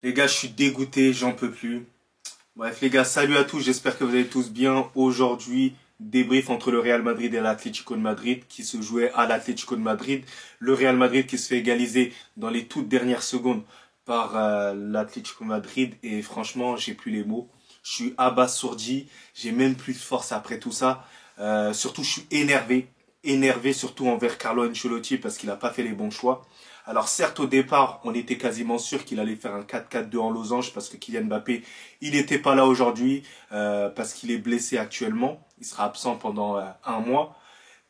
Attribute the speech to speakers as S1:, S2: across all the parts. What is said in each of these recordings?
S1: Les gars, je suis dégoûté, j'en peux plus. Bref, les gars, salut à tous, j'espère que vous allez tous bien. Aujourd'hui, débrief entre le Real Madrid et l'Atlético de Madrid qui se jouait à l'Atlético de Madrid. Le Real Madrid qui se fait égaliser dans les toutes dernières secondes par l'Atlético de Madrid. Et franchement, j'ai plus les mots. Je suis abasourdi, j'ai même plus de force après tout ça. Surtout, je suis énervé. Énervé surtout envers Carlo Ancelotti parce qu'il n'a pas fait les bons choix. Alors certes au départ on était quasiment sûr qu'il allait faire un 4-4-2 en losange parce que Kylian Mbappé il n'était pas là aujourd'hui parce qu'il est blessé actuellement. Il sera absent pendant un mois.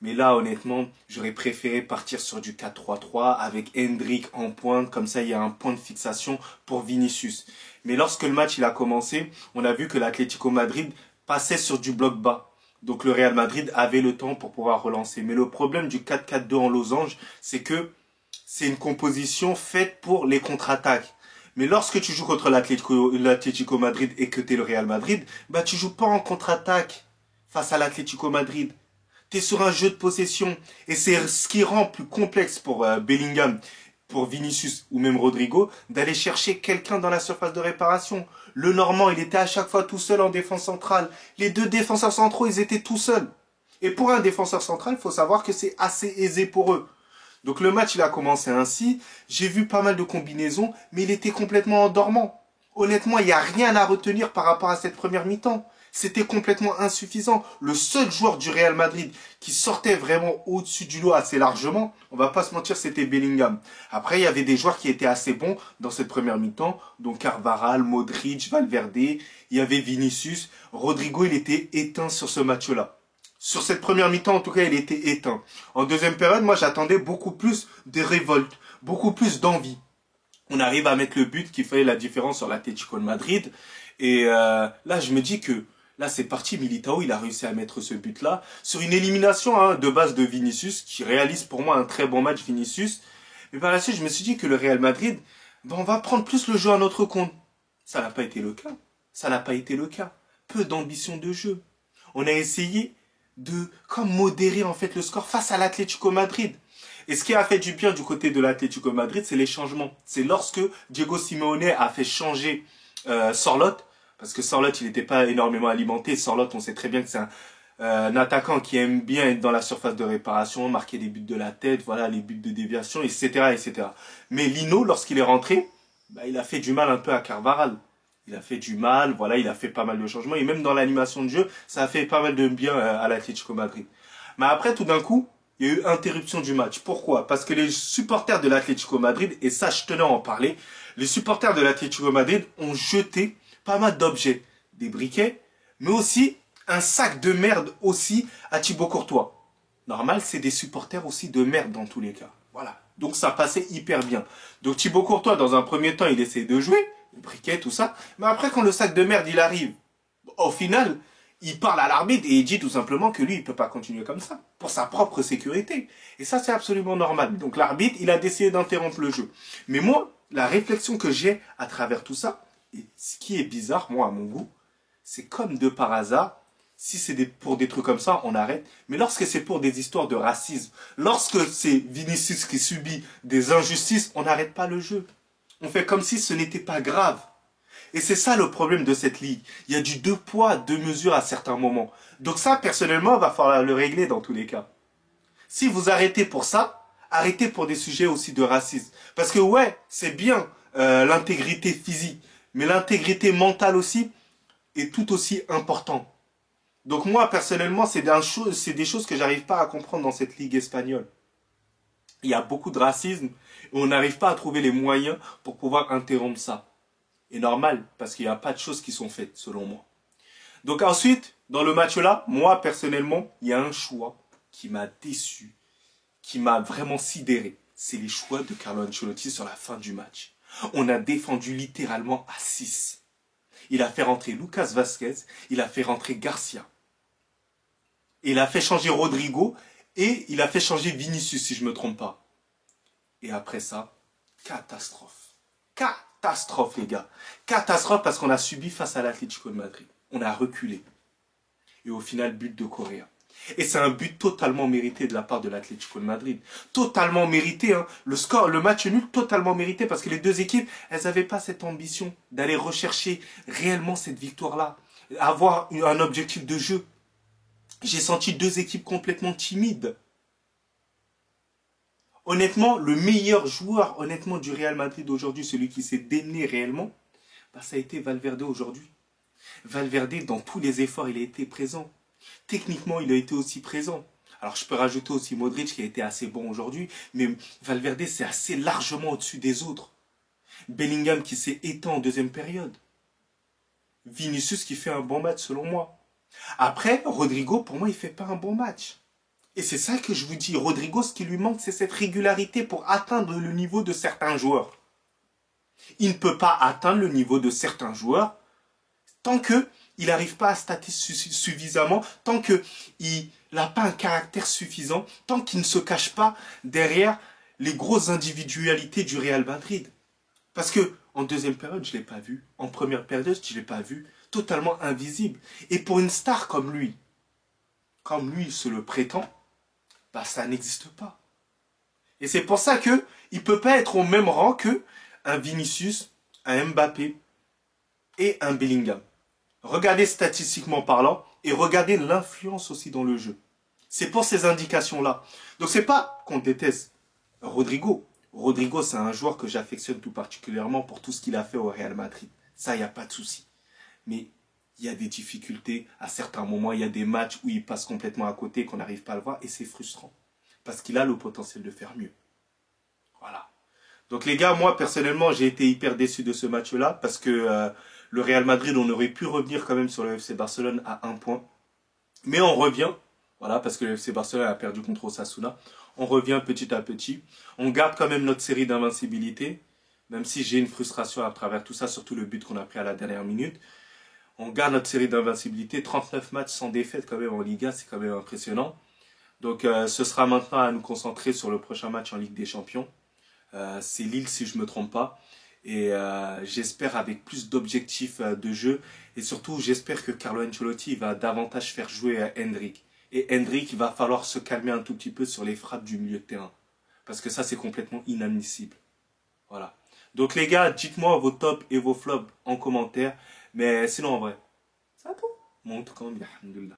S1: Mais là honnêtement j'aurais préféré partir sur du 4-3-3 avec Hendrick en pointe. Comme ça il y a un point de fixation pour Vinicius. Mais lorsque le match il a commencé on a vu que l'Atlético Madrid passait sur du bloc bas. Donc le Real Madrid avait le temps pour pouvoir relancer. Mais le problème du 4-4-2 en losange, c'est que c'est une composition faite pour les contre-attaques. Mais lorsque tu joues contre l'Atlético Madrid et que tu es le Real Madrid, bah tu joues pas en contre-attaque face à l'Atlético Madrid. Tu es sur un jeu de possession. Et c'est ce qui rend plus complexe pour Bellingham, pour Vinicius ou même Rodrigo, d'aller chercher quelqu'un dans la surface de réparation. Le Normand, il était à chaque fois tout seul en défense centrale. Les deux défenseurs centraux, ils étaient tout seuls. Et pour un défenseur central, il faut savoir que c'est assez aisé pour eux. Donc le match, il a commencé ainsi. J'ai vu pas mal de combinaisons, mais il était complètement endormant. Honnêtement, il n'y a rien à retenir par rapport à cette première mi-temps. C'était complètement insuffisant. Le seul joueur du Real Madrid qui sortait vraiment au-dessus du lot assez largement, on va pas se mentir, c'était Bellingham. Après, il y avait des joueurs qui étaient assez bons dans cette première mi-temps, donc Carvajal, Modric, Valverde, il y avait Vinicius. Rodrigo, il était éteint sur ce match-là. Sur cette première mi-temps, en tout cas, il était éteint. En deuxième période, moi, j'attendais beaucoup plus de révolte, beaucoup plus d'envie. On arrive à mettre le but qui fait la différence sur l'Atlético de Madrid. Et là, je me dis que là, c'est parti. Militao, il a réussi à mettre ce but-là sur une élimination de base de Vinicius, qui réalise pour moi un très bon match, Vinicius. Mais par la suite, je me suis dit que le Real Madrid, ben, on va prendre plus le jeu à notre compte. Ça n'a pas été le cas. Ça n'a pas été le cas. Peu d'ambition de jeu. On a essayé de comme modérer en fait le score face à l'Atlético Madrid. Et ce qui a fait du bien du côté de l'Atlético Madrid, c'est les changements. C'est lorsque Diego Simeone a fait changer Sorloth, parce que Sorloth, il n'était pas énormément alimenté. Sorloth, on sait très bien que c'est un attaquant qui aime bien être dans la surface de réparation, marquer des buts de la tête, voilà, les buts de déviation, etc., etc. Mais Lino, lorsqu'il est rentré, bah, il a fait du mal un peu à Carvajal. Il a fait du mal, voilà, il a fait pas mal de changements. Et même dans l'animation de jeu, ça a fait pas mal de bien à l'Atlético Madrid. Mais après, tout d'un coup, il y a eu interruption du match. Pourquoi? Parce que les supporters de l'Atlético Madrid, et ça je tenais à en parler, les supporters de l'Atlético Madrid ont jeté pas mal d'objets. Des briquets, mais aussi un sac de merde aussi à Thibaut Courtois. Normal, c'est des supporters aussi de merde dans tous les cas. Voilà. Donc ça passait hyper bien. Donc Thibaut Courtois, dans un premier temps, il essaie de jouer, le briquet, tout ça. Mais après, quand le sac de merde, il arrive, au final, il parle à l'arbitre et il dit tout simplement que lui, il peut pas continuer comme ça, pour sa propre sécurité. Et ça, c'est absolument normal. Donc l'arbitre, il a décidé d'interrompre le jeu. Mais moi, la réflexion que j'ai à travers tout ça, et ce qui est bizarre, moi, à mon goût, c'est comme de par hasard, si c'est pour des trucs comme ça, on arrête. Mais lorsque c'est pour des histoires de racisme, lorsque c'est Vinicius qui subit des injustices, on n'arrête pas le jeu. On fait comme si ce n'était pas grave. Et c'est ça le problème de cette ligue. Il y a du deux poids, deux mesures à certains moments. Donc ça, personnellement, va falloir le régler dans tous les cas. Si vous arrêtez pour ça, arrêtez pour des sujets aussi de racisme. Parce que ouais, c'est bien l'intégrité physique, mais l'intégrité mentale aussi est tout aussi importante. Donc moi, personnellement, c'est des choses que j'arrive pas à comprendre dans cette ligue espagnole. Il y a beaucoup de racisme et on n'arrive pas à trouver les moyens pour pouvoir interrompre ça. Et normal, parce qu'il n'y a pas de choses qui sont faites, selon moi. Donc ensuite, dans le match-là, moi, personnellement, il y a un choix qui m'a déçu, qui m'a vraiment sidéré. C'est les choix de Carlo Ancelotti sur la fin du match. On a défendu littéralement à 6. Il a fait rentrer Lucas Vazquez, il a fait rentrer Garcia. Il a fait changer Rodrigo et il a fait changer Vinicius, si je ne me trompe pas. Et après ça, catastrophe. Catastrophe, les gars. Catastrophe parce qu'on a subi face à l'Atlético de Madrid. On a reculé. Et au final, but de Correa. Et c'est un but totalement mérité de la part de l'Atlético de Madrid. Totalement mérité, hein. Le score, le match nul, totalement mérité parce que les deux équipes, elles n'avaient pas cette ambition d'aller rechercher réellement cette victoire-là. Avoir un objectif de jeu. J'ai senti deux équipes complètement timides. Honnêtement, le meilleur joueur, honnêtement, du Real Madrid aujourd'hui, celui qui s'est démené réellement, bah, ça a été Valverde aujourd'hui. Valverde, dans tous les efforts, il a été présent. Techniquement, il a été aussi présent. Alors, je peux rajouter aussi Modric qui a été assez bon aujourd'hui, mais Valverde, c'est assez largement au-dessus des autres. Bellingham qui s'est éteint en deuxième période. Vinicius qui fait un bon match selon moi. Après, Rodrigo, pour moi, il fait pas un bon match. Et c'est ça que je vous dis. Rodrigo, ce qui lui manque, c'est cette régularité pour atteindre le niveau de certains joueurs. Il ne peut pas atteindre le niveau de certains joueurs tant que il n'arrive pas à stater suffisamment, tant qu'il n'a pas un caractère suffisant, tant qu'il ne se cache pas derrière les grosses individualités du Real Madrid. Parce que en deuxième période, je ne l'ai pas vu. En première période, je ne l'ai pas vu. Totalement invisible. Et pour une star comme lui se le prétend, bah ça n'existe pas. Et c'est pour ça qu'il ne peut pas être au même rang que un Vinicius, un Mbappé et un Bellingham. Regardez statistiquement parlant et regardez l'influence aussi dans le jeu. C'est pour ces indications-là. Donc c'est pas qu'on déteste Rodrigo. Rodrigo, c'est un joueur que j'affectionne tout particulièrement pour tout ce qu'il a fait au Real Madrid. Ça, il n'y a pas de souci. Mais il y a des difficultés à certains moments. Il y a des matchs où il passe complètement à côté, qu'on n'arrive pas à le voir. Et c'est frustrant. Parce qu'il a le potentiel de faire mieux. Voilà. Donc les gars, moi personnellement, j'ai été hyper déçu de ce match-là. Parce que le Real Madrid, on aurait pu revenir quand même sur le FC Barcelone à 1 point. Mais on revient. Voilà, parce que le FC Barcelone a perdu contre Osasuna. On revient petit à petit. On garde quand même notre série d'invincibilité. Même si j'ai une frustration à travers tout ça, surtout le but qu'on a pris à la dernière minute. On garde notre série d'invincibilité. 39 matchs sans défaite quand même en Liga, c'est quand même impressionnant. Donc ce sera maintenant à nous concentrer sur le prochain match en Ligue des Champions. C'est Lille si je ne me trompe pas. Et j'espère avec plus d'objectifs de jeu. Et surtout, j'espère que Carlo Ancelotti va davantage faire jouer Endrick. Et Endrick, il va falloir se calmer un tout petit peu sur les frappes du milieu de terrain. Parce que ça, c'est complètement inadmissible. Voilà. Donc les gars, dites-moi vos tops et vos flops en commentaire. Mais sinon, en vrai, c'est à tout. Mon tout quand même, alhamdoulilah.